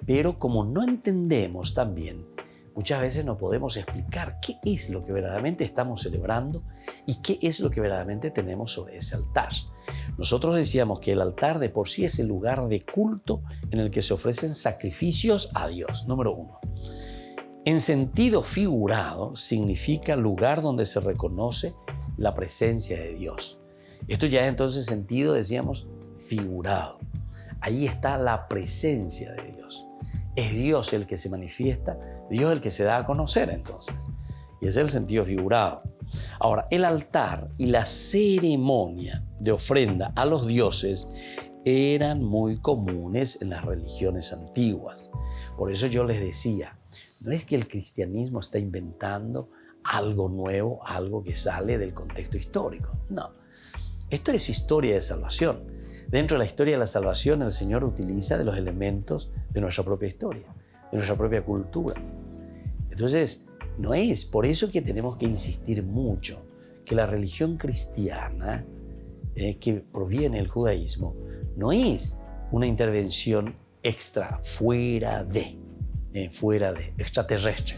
Pero como no entendemos también, muchas veces no podemos explicar qué es lo que verdaderamente estamos celebrando y qué es lo que verdaderamente tenemos sobre ese altar. Nosotros decíamos que el altar de por sí es el lugar de culto en el que se ofrecen sacrificios a Dios, número 1. En sentido figurado, significa lugar donde se reconoce la presencia de Dios. Esto ya es entonces sentido, decíamos, figurado. Ahí está la presencia de Dios. Es Dios el que se manifiesta, Dios el que se da a conocer entonces. Y ese es el sentido figurado. Ahora, el altar y la ceremonia de ofrenda a los dioses eran muy comunes en las religiones antiguas. Por eso yo les decía, no es que el cristianismo está inventando algo nuevo, algo que sale del contexto histórico. No, esto es historia de salvación. Dentro de la historia de la salvación, el Señor utiliza de los elementos de nuestra propia historia, de nuestra propia cultura. Entonces, no es por eso que tenemos que insistir mucho que la religión cristiana que proviene del judaísmo no es una intervención fuera de extraterrestre.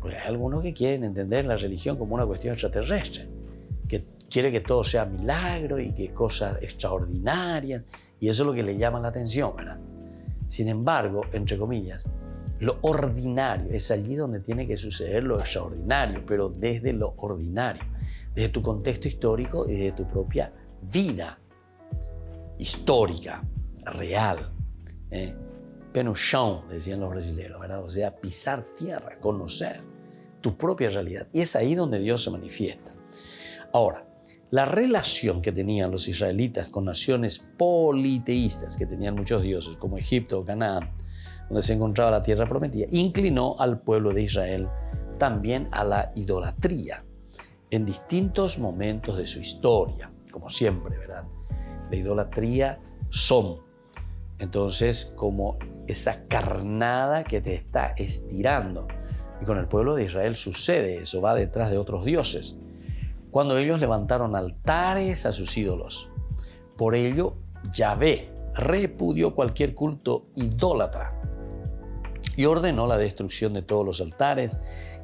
Porque hay algunos que quieren entender la religión como una cuestión extraterrestre, que quiere que todo sea milagro y que cosas extraordinarias, y eso es lo que le llama la atención, ¿verdad? Sin embargo, entre comillas, lo ordinario es allí donde tiene que suceder lo extraordinario, pero desde lo ordinario, desde tu contexto histórico y desde tu propia vida histórica, real. Pé no chão, decían los brasileños, ¿verdad? O sea, pisar tierra, conocer tu propia realidad. Y es ahí donde Dios se manifiesta. Ahora, la relación que tenían los israelitas con naciones politeístas, que tenían muchos dioses, como Egipto o Canaán, donde se encontraba la tierra prometida, inclinó al pueblo de Israel también a la idolatría en distintos momentos de su historia, como siempre, ¿verdad? La idolatría son, entonces, como esa carnada que te está estirando. Y con el pueblo de Israel sucede eso, va detrás de otros dioses. Cuando ellos levantaron altares a sus ídolos. Por ello, Yahvé repudió cualquier culto idólatra y ordenó la destrucción de todos los altares,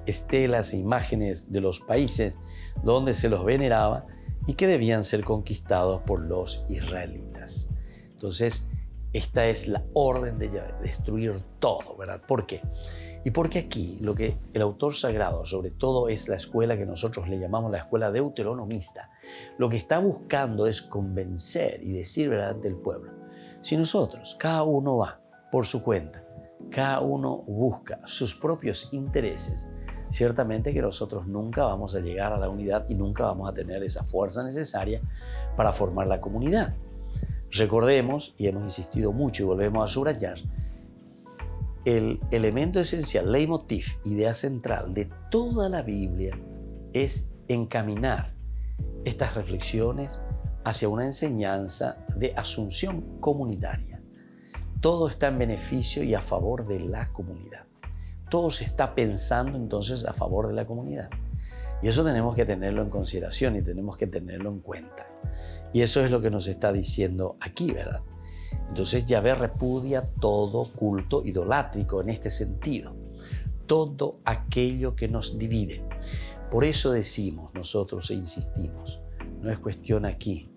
estelas e imágenes de los países donde se los veneraba y que debían ser conquistados por los israelitas. Entonces, esta es la orden de Yahvé, destruir todo, ¿verdad? ¿Por qué? Y porque aquí lo que el autor sagrado, sobre todo, es la escuela que nosotros le llamamos la escuela deuteronomista, lo que está buscando es convencer y decir verdad del pueblo. Si nosotros, cada uno va por su cuenta, cada uno busca sus propios intereses, ciertamente que nosotros nunca vamos a llegar a la unidad y nunca vamos a tener esa fuerza necesaria para formar la comunidad. Recordemos, y hemos insistido mucho y volvemos a subrayar, el elemento esencial, leitmotiv, idea central de toda la Biblia es encaminar estas reflexiones hacia una enseñanza de asunción comunitaria. Todo está en beneficio y a favor de la comunidad. Todo se está pensando entonces a favor de la comunidad. Y eso tenemos que tenerlo en consideración y tenemos que tenerlo en cuenta. Y eso es lo que nos está diciendo aquí, ¿verdad? Entonces Yahvé repudia todo culto idolátrico en este sentido, todo aquello que nos divide. Por eso decimos nosotros e insistimos, no es cuestión aquí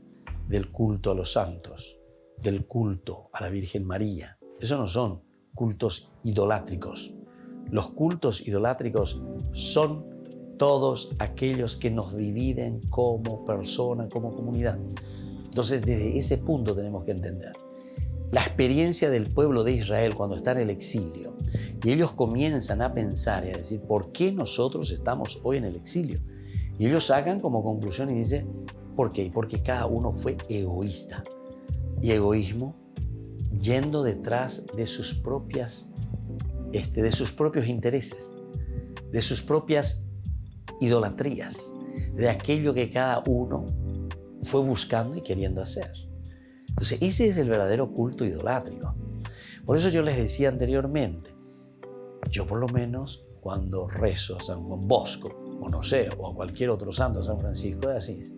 del culto a los santos, del culto a la Virgen María. Eso no son cultos idolátricos. Los cultos idolátricos son todos aquellos que nos dividen como persona, como comunidad. Entonces, desde ese punto tenemos que entender la experiencia del pueblo de Israel cuando está en el exilio. Y ellos comienzan a pensar y a decir, ¿por qué nosotros estamos hoy en el exilio? Y ellos sacan como conclusión y dicen, ¿por qué? Porque cada uno fue egoísta. Y egoísmo yendo detrás de sus propios intereses, de sus propias idolatrías, de aquello que cada uno fue buscando y queriendo hacer. Entonces, ese es el verdadero culto idolátrico. Por eso yo les decía anteriormente, yo por lo menos cuando rezo a San Juan Bosco, o no sé, o a cualquier otro santo, San Francisco de Asís,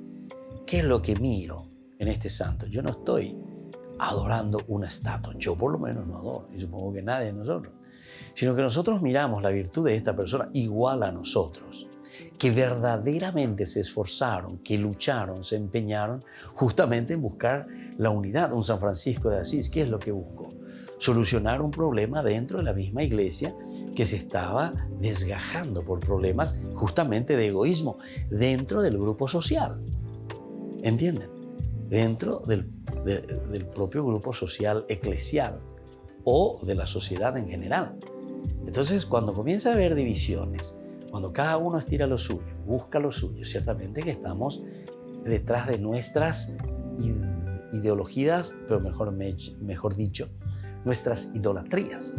¿qué es lo que miro en este santo? Yo no estoy adorando una estatua, yo por lo menos no adoro, y supongo que nadie de nosotros, sino que nosotros miramos la virtud de esta persona igual a nosotros, que verdaderamente se esforzaron, que lucharon, se empeñaron justamente en buscar la unidad. Un San Francisco de Asís, ¿qué es lo que buscó? Solucionar un problema dentro de la misma iglesia que se estaba desgajando por problemas justamente de egoísmo dentro del grupo social. ¿Entienden? Dentro del propio grupo social eclesial o de la sociedad en general. Entonces, cuando comienza a haber divisiones, cuando cada uno estira lo suyo, busca lo suyo, ciertamente que estamos detrás de nuestras ideologías, pero mejor dicho, nuestras idolatrías.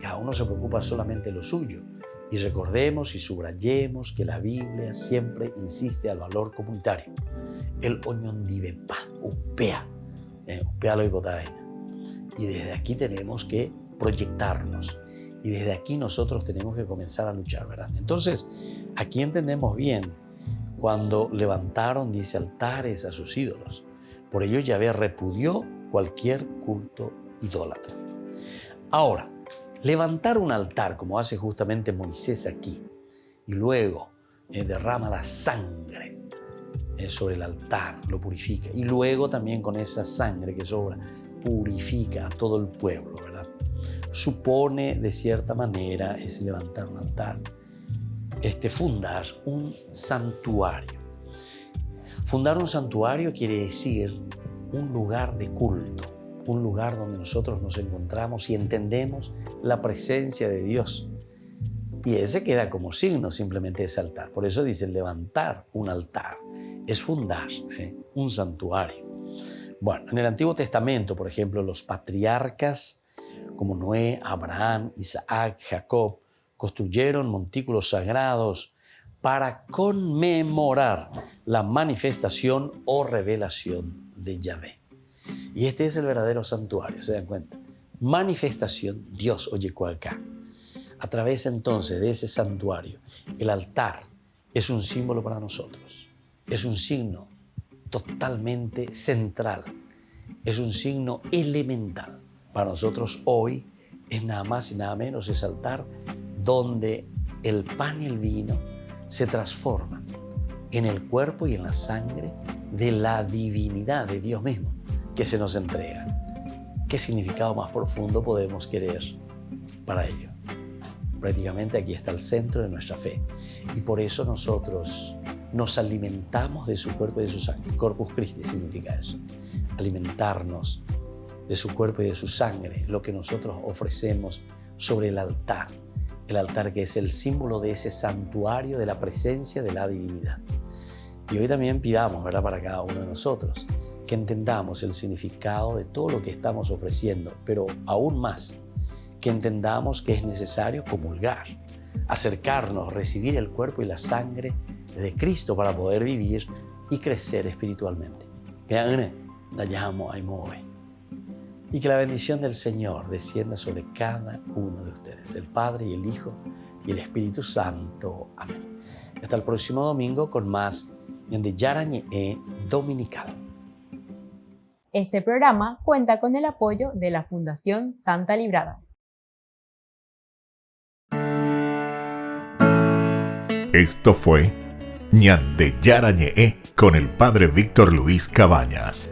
Cada uno se preocupa solamente de lo suyo. Y recordemos y subrayemos que la Biblia siempre insiste al valor comunitario. El oñondivepa, upea lo hipotaena. Y desde aquí tenemos que proyectarnos. Y desde aquí nosotros tenemos que comenzar a luchar, ¿verdad? Entonces, aquí entendemos bien cuando levantaron, dice, altares a sus ídolos. Por ello Yahvé repudió cualquier culto idólatra. Ahora, levantar un altar, como hace justamente Moisés aquí, y luego derrama la sangre sobre el altar, lo purifica, y luego también con esa sangre que sobra, purifica a todo el pueblo, ¿verdad? Supone, de cierta manera, es levantar un altar, fundar un santuario. Fundar un santuario quiere decir un lugar de culto, un lugar donde nosotros nos encontramos y entendemos la presencia de Dios. Y ese queda como signo simplemente ese altar. Por eso dice levantar un altar, es fundar un santuario. Bueno, en el Antiguo Testamento, por ejemplo, los patriarcas como Noé, Abraham, Isaac, Jacob, construyeron montículos sagrados para conmemorar la manifestación o revelación de Yahvé. Y este es el verdadero santuario, ¿se dan cuenta? Manifestación, Dios oye acá. A través entonces de ese santuario, el altar es un símbolo para nosotros. Es un signo totalmente central. Es un signo elemental. Para nosotros hoy es nada más y nada menos ese altar donde el pan y el vino se transforman en el cuerpo y en la sangre de la divinidad de Dios mismo que se nos entrega. ¿Qué significado más profundo podemos querer para ello? Prácticamente aquí está el centro de nuestra fe y por eso nosotros nos alimentamos de su cuerpo y de su sangre. Corpus Christi significa eso, alimentarnos de su cuerpo y de su sangre, lo que nosotros ofrecemos sobre el altar que es el símbolo de ese santuario de la presencia de la divinidad. Y hoy también pidamos, ¿verdad?, para cada uno de nosotros, que entendamos el significado de todo lo que estamos ofreciendo, pero aún más, que entendamos que es necesario comulgar, acercarnos, recibir el cuerpo y la sangre de Cristo para poder vivir y crecer espiritualmente. Y que la bendición del Señor descienda sobre cada uno de ustedes, el Padre y el Hijo y el Espíritu Santo. Amén. Hasta el próximo domingo con más Ñande Yarañe Dominical. Este programa cuenta con el apoyo de la Fundación Santa Librada. Esto fue Ñande Yara Ñe'e con el Padre Víctor Luis Cabañas.